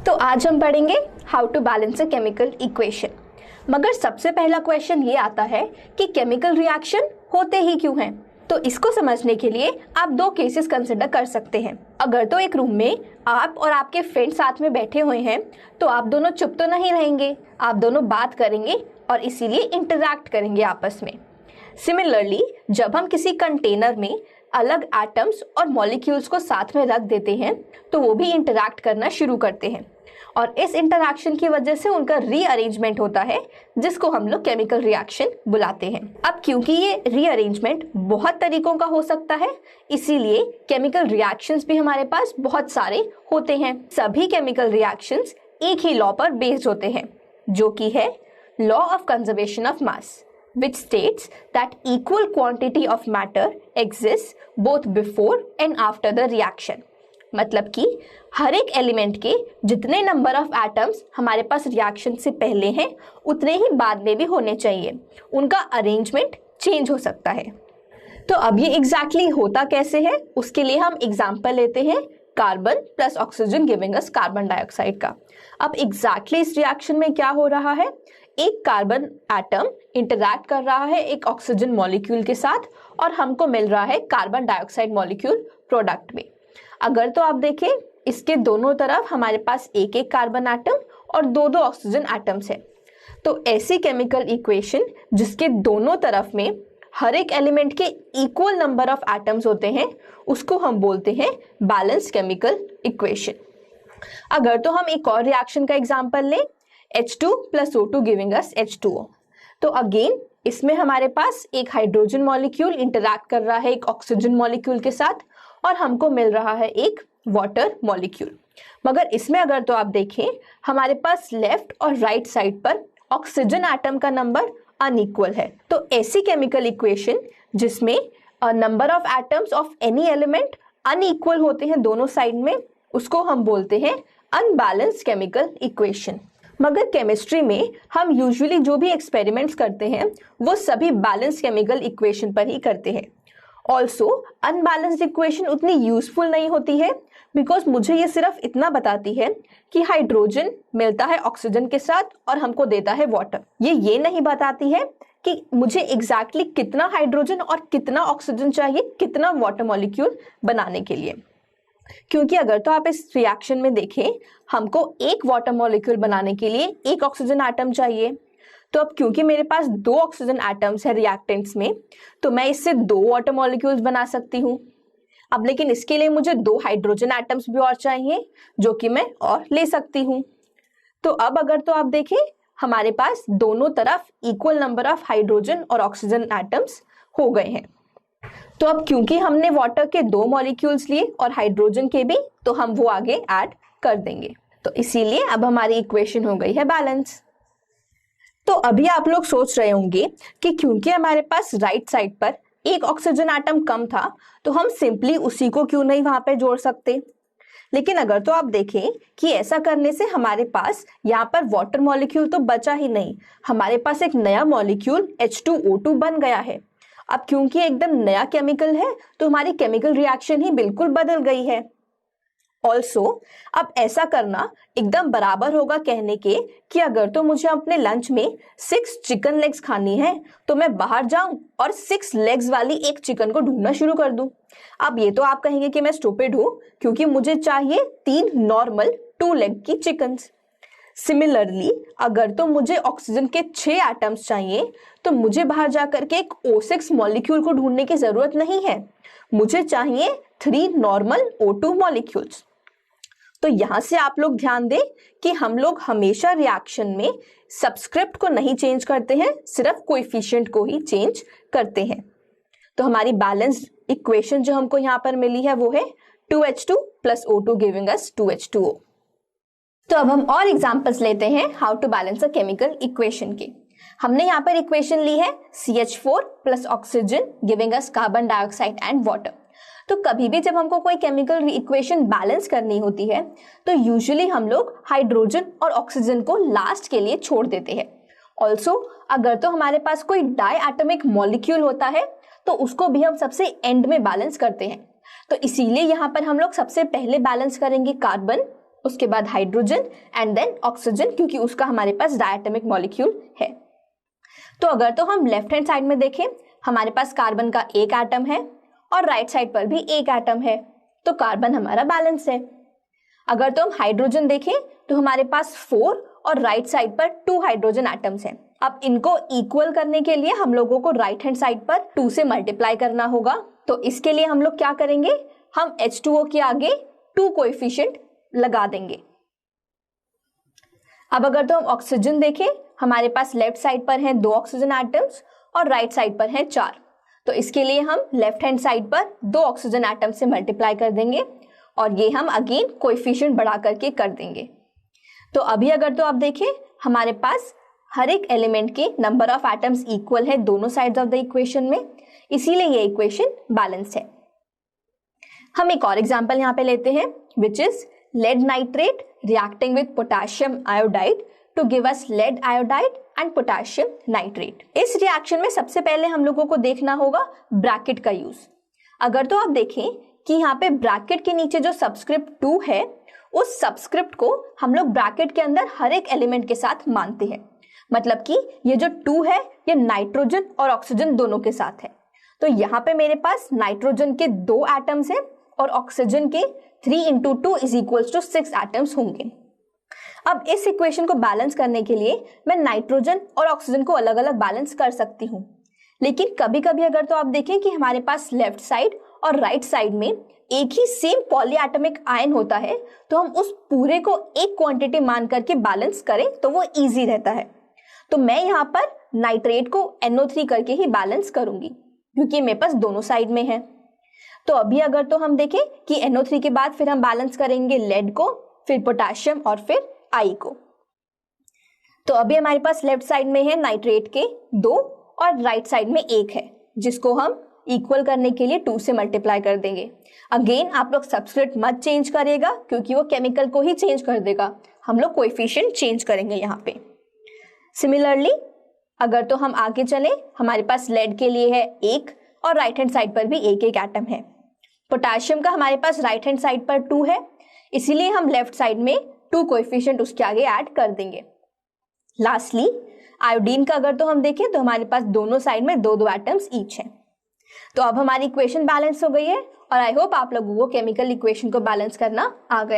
तो आज हम पढ़ेंगे how to balance a chemical equation. मगर सबसे पहला क्वेश्चन ये आता है कि केमिकल रिएक्शन होते ही क्यों हैं। तो इसको समझने के लिए आप दो केसेस कंसिडर कर सकते हैं। अगर तो एक रूम में आप और आपके फ्रेंड साथ में बैठे हुए हैं तो आप दोनों चुप तो नहीं रहेंगे, आप दोनों बात करेंगे और इसीलिए इंटरैक्ट करेंगे आपस में। सिमिलरली जब हम किसी कंटेनर में अलग एटम्स और मॉलिक्यूल्स को साथ में रख देते हैं तो वो भी इंटरैक्ट करना शुरू करते हैं और इस इंटरैक्शन की वजह से उनका रीअरेंजमेंट होता है जिसको हम लोग केमिकल रिएक्शन बुलाते हैं। अब क्योंकि ये रीअरेंजमेंट बहुत तरीकों का हो सकता है इसीलिए केमिकल रिएक्शंस भी हमारे पास बहुत सारे होते हैं। सभी केमिकल रिएक्शंस एक ही लॉ पर बेस्ड होते हैं जो कि है law of conservation of mass, which states that equal quantity of matter exists both before and after the reaction। मतलब कि हर एक एलिमेंट के जितने नंबर ऑफ एटम्स हमारे पास रिएक्शन से पहले हैं उतने ही बाद में भी होने चाहिए, उनका अरेंजमेंट चेंज हो सकता है। तो अब ये एग्जैक्टली होता कैसे है उसके लिए हम एग्जांपल लेते हैं carbon plus oxygen giving us carbon dioxide का। अब एग्जैक्टली इस रिएक्शन में क्या हो रहा है, एक कार्बन एटम इंटरैक्ट कर रहा है एक ऑक्सीजन मॉलिक्यूल के साथ और हमको मिल रहा है कार्बन डाइऑक्साइड मॉलिक्यूल प्रोडक्ट में। अगर तो आप देखें इसके दोनों तरफ हमारे पास एक एक कार्बन एटम और दो दो ऑक्सीजन एटम्स है। तो ऐसी केमिकल इक्वेशन जिसके दोनों तरफ में हर एक एलिमेंट के इक्वल नंबर ऑफ एटम्स होते हैं उसको हम बोलते हैं बैलेंस केमिकल इक्वेशन। अगर तो हम एक और रिएक्शन का एग्जांपल लें H2 plus O2 giving us H2O। तो अगेन इसमें हमारे पास एक हाइड्रोजन मॉलिक्यूल इंटरैक्ट कर रहा है एक ऑक्सीजन मॉलिक्यूल के साथ और हमको मिल रहा है एक वाटर मॉलिक्यूल। मगर इसमें अगर तो आप देखें हमारे पास लेफ्ट और राइट साइड पर ऑक्सीजन एटम का नंबर अनइक्वल है। तो ऐसी केमिकल इक्वेशन जिसमें number of atoms of any element unequal होते हैं दोनों साइड में उसको हम बोलते हैं अनबैलेंस्ड केमिकल इक्वेशन। मगर केमिस्ट्री में हम यूजुअली जो भी एक्सपेरिमेंट्स करते हैं वो सभी बैलेंस केमिकल इक्वेशन पर ही करते हैं। ऑल्सो अनबैलेंस्ड इक्वेशन उतनी यूजफुल नहीं होती है बिकॉज मुझे ये सिर्फ इतना बताती है कि हाइड्रोजन मिलता है ऑक्सीजन के साथ और हमको देता है वाटर। ये नहीं बताती है कि मुझे एग्जैक्टली कितना हाइड्रोजन और कितना ऑक्सीजन चाहिए कितना वाटर मॉलिक्यूल बनाने के लिए। क्योंकि अगर तो आप इस रिएक्शन में देखें हमको एक वाटर मॉलिक्यूल बनाने के लिए एक ऑक्सीजन एटम चाहिए। तो अब क्योंकि मेरे पास दो ऑक्सीजन एटम्स है रिएक्टेंट्स में तो मैं इससे दो वाटर मॉलिक्यूल्स बना सकती हूँ। अब लेकिन इसके लिए मुझे दो हाइड्रोजन एटम्स भी और चाहिए जो कि मैं और ले सकती हूँ। तो अब अगर तो आप देखें हमारे पास दोनों तरफ इक्वल नंबर ऑफ हाइड्रोजन और ऑक्सीजन एटम्स हो गए हैं। तो अब क्योंकि हमने वाटर के दो मॉलिक्यूल्स लिए और हाइड्रोजन के भी तो हम वो आगे ऐड कर देंगे। तो इसीलिए अब हमारी इक्वेशन हो गई है बैलेंस। तो अभी आप लोग सोच रहे होंगे कि क्योंकि हमारे पास राइट साइड पर एक ऑक्सीजन एटम कम था तो हम सिंपली उसी को क्यों नहीं वहां पे जोड़ सकते। लेकिन अगर तो आप देखें कि ऐसा करने से हमारे पास यहाँ पर वाटर मॉलिक्यूल तो बचा ही नहीं, हमारे पास एक नया मॉलिक्यूल H2O2 बन गया है। अब क्योंकि एकदम नया केमिकल है तो हमारी केमिकल रिएक्शन ही बिल्कुल बदल गई है। ऑल्सो अब ऐसा करना एकदम बराबर होगा कहने के कि अगर तो मुझे अपने लंच में 6 चिकन लेग्स खानी है तो मैं बाहर जाऊं और 6 लेग्स वाली एक चिकन को ढूंढना शुरू कर दूं। अब ये तो आप कहेंगे कि मैं स्टूपिड हूं क्योंकि मुझे चाहिए 3 नॉर्मल 2 लेग की चिकन्स। सिमिलरली अगर तो मुझे ऑक्सीजन के 6 एटम्स चाहिए तो मुझे बाहर जाकर के एक O6 मॉलिक्यूल को ढूंढने की जरूरत नहीं है, मुझे चाहिए 3 नॉर्मल O2 मॉलिक्यूल्स। तो यहां से आप लोग ध्यान दें कि हम लोग हमेशा रिएक्शन में सबस्क्रिप्ट को नहीं चेंज करते हैं, सिर्फ कोएफिशिएंट को ही चेंज करते हैं। तो हमारी बैलेंस्ड इक्वेशन जो हमको यहाँ पर मिली है वो है 2H2 plus O2 giving us 2H2O। तो अब हम और एग्जांपल्स लेते हैं how to balance a chemical equation के। हमने यहाँ पर इक्वेशन ली है CH4 plus oxygen giving us carbon dioxide and water. तो कभी भी जब हमको कोई केमिकल इक्वेशन बैलेंस करनी होती है तो यूजुअली हम लोग हाइड्रोजन और ऑक्सीजन को लास्ट के लिए छोड़ देते हैं। ऑल्सो अगर तो हमारे पास कोई डाई एटमिक मॉलिक्यूल होता है तो उसको भी हम सबसे एंड में बैलेंस करते हैं। तो इसीलिए यहाँ पर हम लोग सबसे पहले बैलेंस करेंगे कार्बन उसके बाद हाइड्रोजन एंड देन ऑक्सीजन, क्योंकि उसका हमारे पास डायटोमिक मॉलिक्यूल है। तो अगर तो हम लेफ्ट हैंड साइड में देखें, हमारे पास कार्बन का एक एटम है और राइट साइड पर भी एक एटम है, तो कार्बन हमारा बैलेंस है। अगर तो हम हाइड्रोजन देखें तो हमारे पास 4 और राइट साइड पर 2 हाइड्रोजन एटम्स हैं। अब इनको इक्वल करने के लिए हम लोगों को राइट हैंड साइड पर 2 से मल्टीप्लाई करना होगा। तो इसके लिए हम लोग क्या करेंगे, हम H2O के आगे 2 कोएफिशिएंट लगा देंगे। अब अगर तो हम ऑक्सीजन देखें, हमारे पास लेफ्ट साइड पर हैं 2 ऑक्सीजन एटम्स और राइट साइड पर हैं 4। तो इसके लिए हम लेफ्ट हैंड साइड पर 2 ऑक्सीजन एटम से मल्टीप्लाई कर देंगे और ये हम अगेन कोएफिशिएंट बढ़ा करके कर देंगे। तो अभी अगर तो आप देखें, हमारे पास हर एक एलिमेंट के नंबर ऑफ एटम्स इक्वल है दोनों साइड्स ऑफ द इक्वेशन में, इसीलिए ये इक्वेशन बैलेंस है। हम एक और एग्जांपल यहाँ पे लेते हैं, which is lead nitrate reacting with potassium iodide to give us lead iodide and potassium nitrate। इस रिएक्शन में सबसे पहले हम लोगों को देखना होगा ब्रैकेट का यूज। अगर तो आप देखें कि यहाँ पे ब्रैकेट के नीचे जो सबस्क्रिप्ट 2 है, उस सबस्क्रिप्ट को हम लोग ब्रैकेट के अंदर हर एक एलिमेंट के साथ मानते हैं। मतलब कि ये जो 2 है ये नाइट्रोजन और ऑक्सीजन दोनों के साथ है। तो यहाँ पे मेरे पास नाइट्रोजन के 2 एटम्स हैं और ऑक्सीजन के 3 × 2 = 6 एटम्स होंगे। अब इस इक्वेशन को बैलेंस करने के लिए मैं नाइट्रोजन और ऑक्सीजन को अलग अलग बैलेंस कर सकती हूँ, लेकिन कभी कभी अगर तो आप देखें कि हमारे पास लेफ्ट साइड और राइट साइड में एक ही सेम पॉलीएटॉमिक आयन होता है, तो हम उस पूरे को एक क्वांटिटी मान करके बैलेंस करें तो वो इजी रहता है। तो मैं यहाँ पर नाइट्रेट को NO3 करके ही बैलेंस करूंगी, क्योंकि मेरे पास दोनों साइड में है। तो अभी अगर तो हम देखें कि NO3 के बाद फिर हम बैलेंस करेंगे लेड को, फिर पोटेशियम और फिर आई को। तो अभी हमारे पास लेफ्ट साइड में है नाइट्रेट के 2 और राइट साइड में 1 है, जिसको हम इक्वल करने के लिए 2 से मल्टीप्लाई कर देंगे। अगेन आप लोग सबस्क्रिप्ट मत चेंज करिएगा, क्योंकि वो केमिकल को ही चेंज कर देगा। हम लोग कोएफिशिएंट चेंज करेंगे यहाँ पे। सिमिलरली अगर तो हम आगे चले, हमारे पास लेड के लिए है 1 और राइट हैंड साइड पर भी 1 एटम है। पोटेशियम का हमारे पास राइट हैंड साइड पर 2 है, इसीलिए हम लेफ्ट साइड में 2 कोएफिशिएंट उसके आगे ऐड कर देंगे। लास्टली आयोडीन का अगर तो हम देखें तो हमारे पास दोनों साइड में 2-2 एटम्स ईच हैं। तो अब हमारी इक्वेशन बैलेंस हो गई है और आई होप आप लोगों को केमिकल इक्वेशन को बैलेंस करना आ गया।